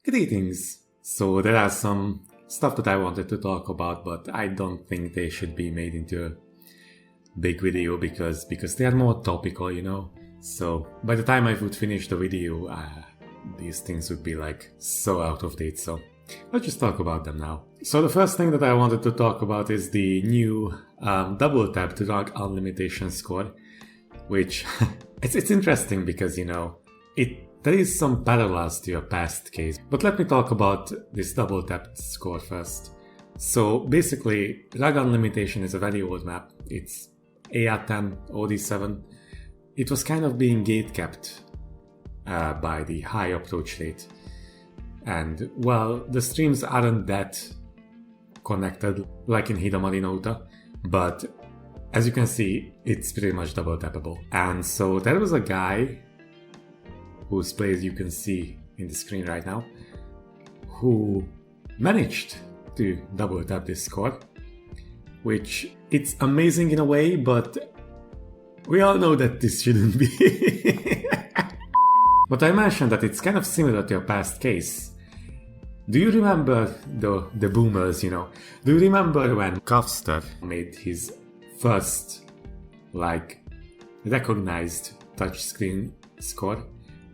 Greetings! So there are some stuff that I wanted to talk about, but I don't think they should be made into a big video because they are more topical, you know? So by the time I would finish the video, these things would be like so out of date, so let's just talk about them now. So the first thing that I wanted to talk about is the new Doubletapped rog-unlimitation score, which it's interesting because, you know, there is some parallels to your past case. But let me talk about this Doubletapped score first. So basically, rog-unlimitation is a very old map. It's AR10, OD7. It was kind of being gatekept by the high approach rate. And, well, the streams aren't that connected like in Hidamari Nota, but as you can see, it's pretty much double tappable. And so there was a guy whose plays you can see in the screen right now, who managed to double tap this score, which it's amazing in a way, but we all know that this shouldn't be. But I mentioned that it's kind of similar to your past case. Do you remember the boomers, you know? Do you remember when Kafster made his first, like, recognized touchscreen score?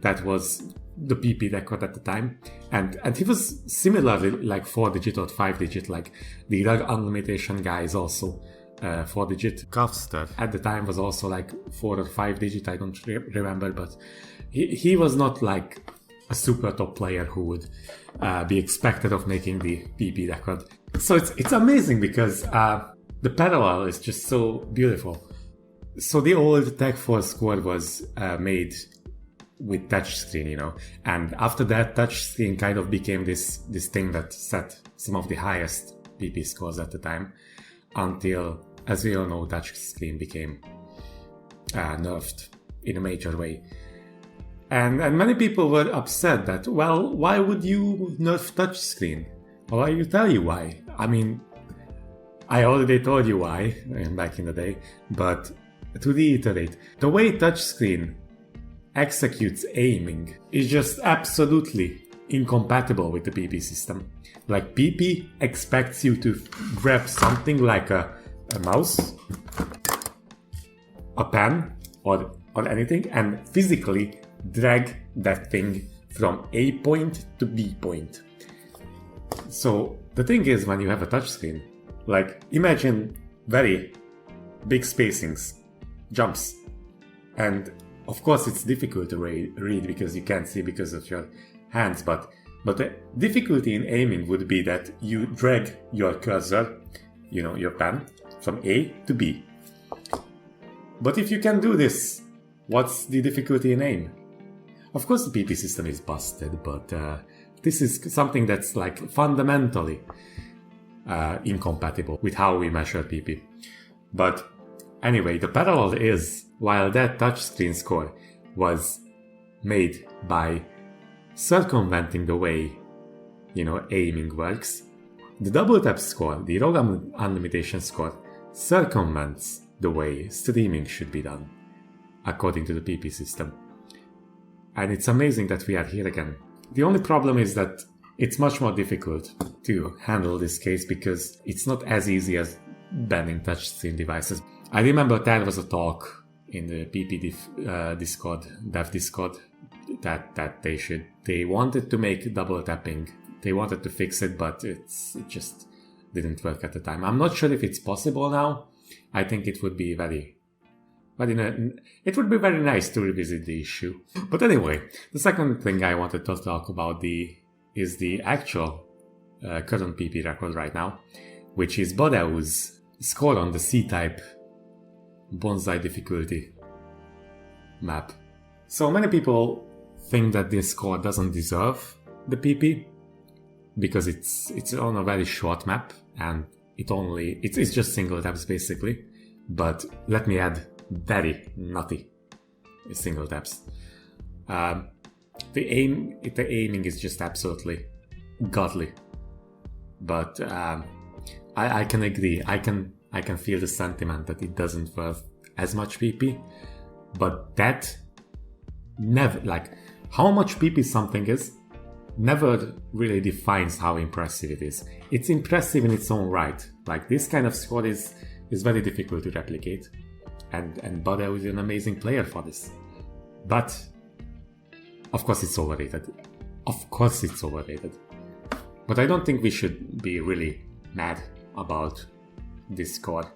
That was the PP record at the time. And he was similarly like 4-digit or 5-digit, like the rog-unlimitation guy is also 4-digit. Kafster at the time was also like 4 or 5-digit, I don't remember, but he was not like a super top player who would be expected of making the PP record. So it's amazing because the parallel is just so beautiful. So the old Tech Force score was made with touchscreen, you know, and after that, touchscreen kind of became this thing that set some of the highest PP scores at the time, until, as we all know, touchscreen became nerfed in a major way. And many people were upset that, well, why would you nerf touchscreen? Well, I will tell you why. I mean, I already told you why back in the day, but to reiterate, the way touchscreen executes aiming is just absolutely incompatible with the PP system. Like, PP expects you to grab something like a mouse, a pen, or anything, and physically drag that thing from A point to B point. So the thing is, when you have a touchscreen, like, imagine very big spacings, jumps, and of course it's difficult to read because you can't see because of your hands, but the difficulty in aiming would be that you drag your cursor, you know, your pen, from A to B. But if you can do this, what's the difficulty in aim? Of course the PP system is busted, but this is something that's like fundamentally incompatible with how we measure PP. But anyway, the parallel is, while that touchscreen score was made by circumventing the way, you know, aiming works, the double tap score, the rog-unlimitation score, circumvents the way streaming should be done, according to the PP system. And it's amazing that we are here again. The only problem is that it's much more difficult to handle this case because it's not as easy as banning touchscreen devices. I remember there was a talk in the PP Discord, Dev Discord, that they wanted to make double tapping. They wanted to fix it, but it just didn't work at the time. I'm not sure if it's possible now. I think it would be very nice to revisit the issue. But anyway, the second thing I wanted to talk about is the actual current PP record right now, which is Boreu's score on the C-type bonsai difficulty map. So many people think that this score doesn't deserve the PP because it's on a very short map and it's just single taps basically. But let me add, very nutty single taps. The aiming is just absolutely godly. But I can agree. I can feel the sentiment that it doesn't worth as much PP, but that never, like, how much PP something is never really defines how impressive it is. It's impressive in its own right. Like, this kind of score is very difficult to replicate. And Badeo is an amazing player for this. But, of course it's overrated. Of course it's overrated. But I don't think we should be really mad about this score.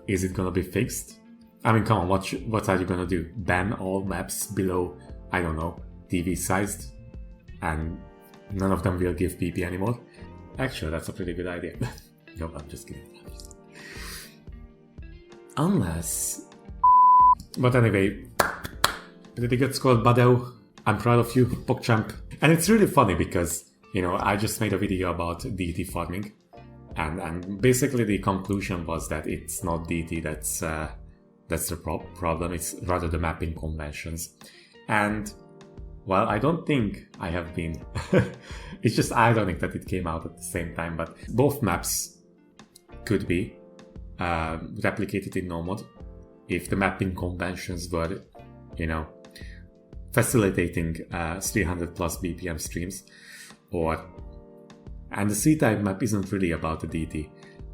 Is it gonna be fixed? I mean, come on, what are you gonna do? Ban all maps below, I don't know, TV sized? And none of them will give PP anymore? Actually, that's a pretty good idea. No, I'm just kidding. Unless... But anyway, pretty good score, Badeo. I'm proud of you, PogChamp. And it's really funny because, you know, I just made a video about deity farming. And basically the conclusion was that it's not deity that's the problem, it's rather the mapping conventions. And, well, I don't think I have been... It's just ironic that it came out at the same time, but both maps could be replicated in no mod if the mapping conventions were, you know, facilitating 300 plus BPM streams. And the C-type map isn't really about the DT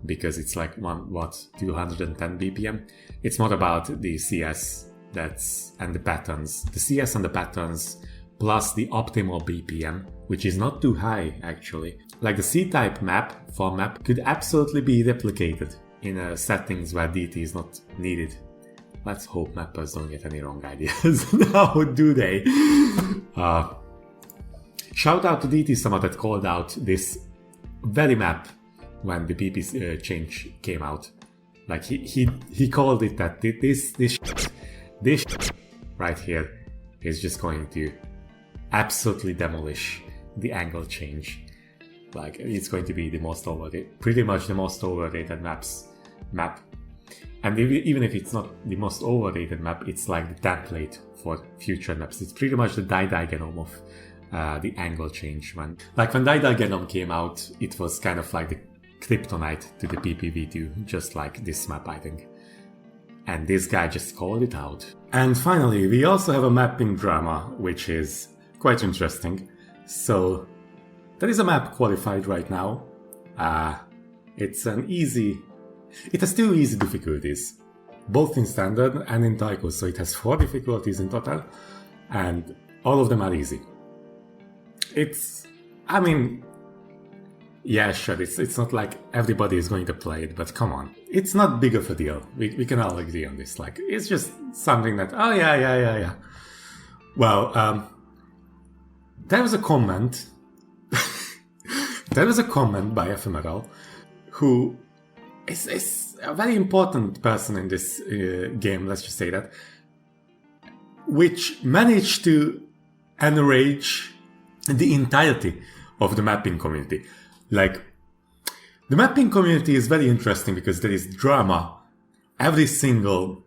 because it's like 210 BPM. It's more about the CS and the patterns. The CS and the patterns plus the optimal BPM, which is not too high actually. Like the C-type map, form map, could absolutely be replicated in settings where DT is not needed. Let's hope mappers don't get any wrong ideas. How do they? Shout out to DT Summer that called out this very map when the PP change came out. Like he called it that this right here is just going to absolutely demolish the angle change. Like, it's going to be the most overrated, pretty much the most overrated map. And even if it's not the most overrated map, it's like the template for future maps. It's pretty much the diagonal of the angle change one. Like when diagonal came out, it was kind of like the kryptonite to the PPV2, just like this map, I think. And this guy just called it out. And finally, we also have a mapping drama, which is quite interesting. So, there is a map qualified right now. It has two easy difficulties, both in standard and in Taiko, so it has 4 difficulties in total, and all of them are easy. Yeah, sure, it's not like everybody is going to play it, but come on. It's not big of a deal. We can all agree on this. Like, it's just something that, oh yeah. Well, there was a comment. There was a comment by Ephemeral, who is a very important person in this game, let's just say that, which managed to enrage the entirety of the mapping community. Like, the mapping community is very interesting because there is drama every single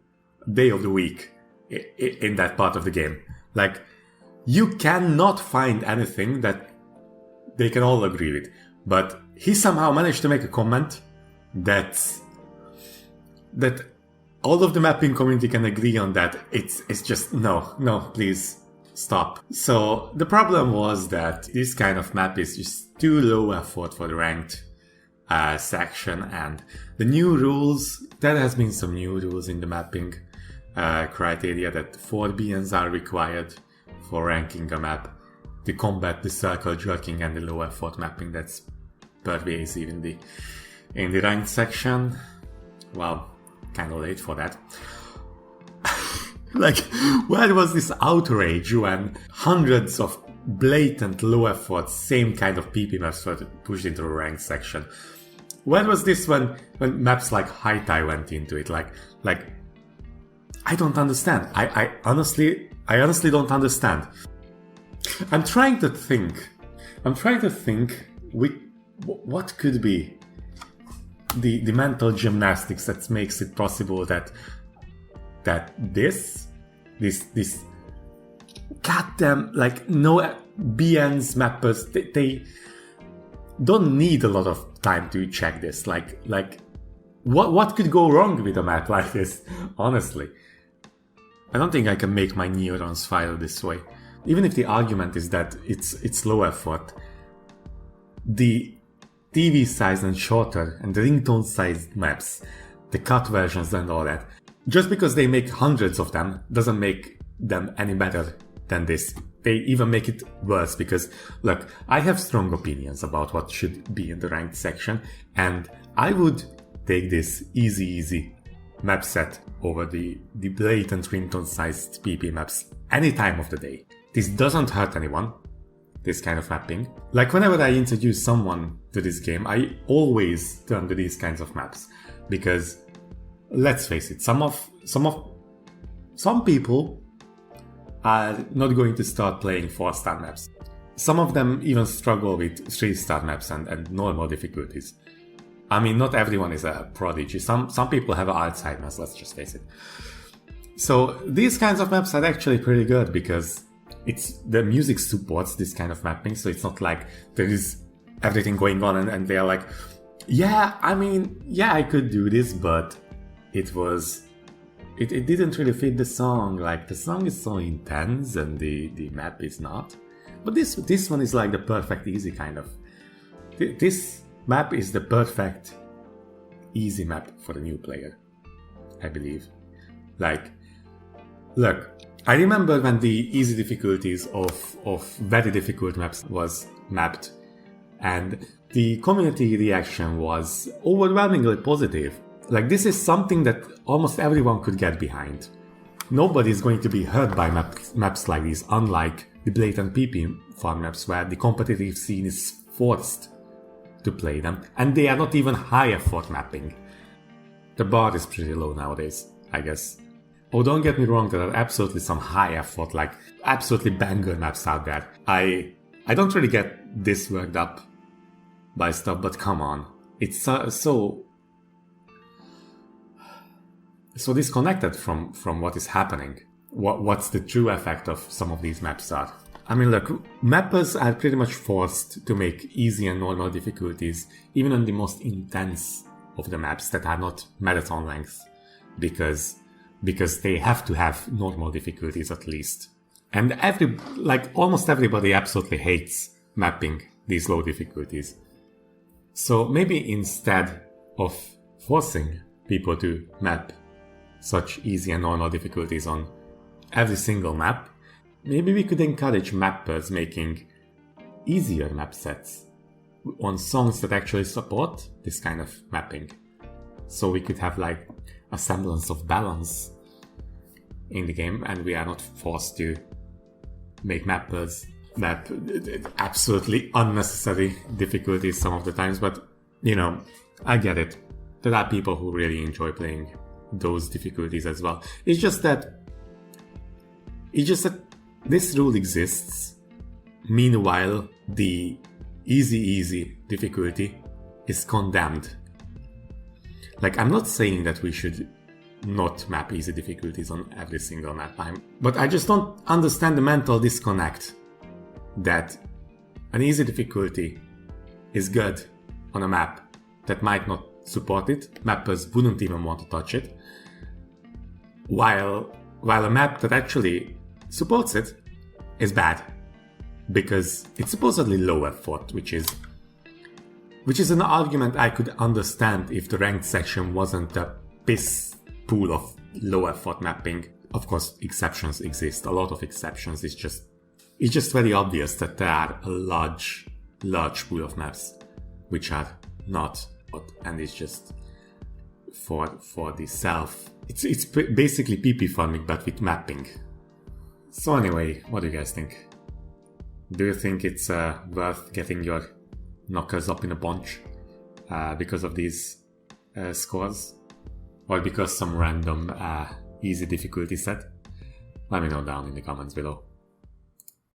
day of the week in that part of the game. Like, you cannot find anything that they can all agree with. But he somehow managed to make a comment that all of the mapping community can agree on, that it's just no, please stop. So the problem was that this kind of map is just too low effort for the ranked section, and the new rules, there has been some new rules in the mapping criteria that 4 BNs are required for ranking a map to combat the circle jerking and the low effort mapping that's pervasive in the ranked section. Well, kind of late for that. Like, where was this outrage when hundreds of blatant low effort, same kind of PP maps were pushed into the ranked section? Where was this when maps like Haitai went into it? Like, I don't understand. I honestly don't understand. I'm trying to think what could be the mental gymnastics that makes it possible that this goddamn, like, no BNs mappers, they don't need a lot of time to check this. Like what could go wrong with a map like this? Honestly, I don't think I can make my neurons fire this way. even if the argument is that it's low effort, the TV size and shorter and the ringtone sized maps, the cut versions and all that, just because they make hundreds of them doesn't make them any better than this. They even make it worse because, look, I have strong opinions about what should be in the ranked section, and I would take this easy map set over the blatant ringtone sized PP maps any time of the day. This doesn't hurt anyone, this kind of mapping. Like, whenever I introduce someone to this game, I always turn to these kinds of maps because, let's face it, some people are not going to start playing 4-star maps. Some of them even struggle with 3-star maps and normal difficulties. I mean, not everyone is a prodigy. Some people have Alzheimer's, let's just face it. So these kinds of maps are actually pretty good because the music supports this kind of mapping, so it's not like there is everything going on and they are like, I could do this, but it didn't really fit the song. Like, the song is so intense and the map is not. But this one is like the perfect easy kind of. This map is the perfect easy map for the new player, I believe. Like, look, I remember when the easy difficulties of very difficult maps was mapped, and the community reaction was overwhelmingly positive. Like, this is something that almost everyone could get behind. Nobody's going to be hurt by maps like these, unlike the blatant PP farm maps where the competitive scene is forced to play them, and they are not even high effort mapping. The bar is pretty low nowadays, I guess. Oh, don't get me wrong, there are absolutely some high effort, like absolutely banger maps out there. I don't really get this worked up by stuff, but come on. It's so disconnected from what is happening. What's the true effect of some of these maps are. I mean, look, mappers are pretty much forced to make easy and normal difficulties, even on the most intense of the maps that are not marathon length, because they have to have normal difficulties at least. And almost everybody absolutely hates mapping these low difficulties. So maybe instead of forcing people to map such easy and normal difficulties on every single map, maybe we could encourage mappers making easier map sets on songs that actually support this kind of mapping. So we could have like a semblance of balance in the game, and we are not forced to make mappers map absolutely unnecessary difficulties some of the times. But, I get it. There are people who really enjoy playing those difficulties as well. It's just that this rule exists. Meanwhile, the easy difficulty is condemned. Like, I'm not saying that we should not map easy difficulties on every single map, but I just don't understand the mental disconnect that an easy difficulty is good on a map that might not support it. Mappers wouldn't even want to touch it, while a map that actually supports it is bad because it's supposedly low effort, which is an argument I could understand if the ranked section wasn't a piss pool of low effort mapping. Of course, exceptions exist, a lot of exceptions. It's just very obvious that there are a large pool of maps which are not, and it's just for the self. It's basically PP farming but with mapping. So anyway, what do you guys think? Do you think it's worth getting your knockers up in a bunch because of these scores? Or because some random easy difficulty set? Let me know down in the comments below.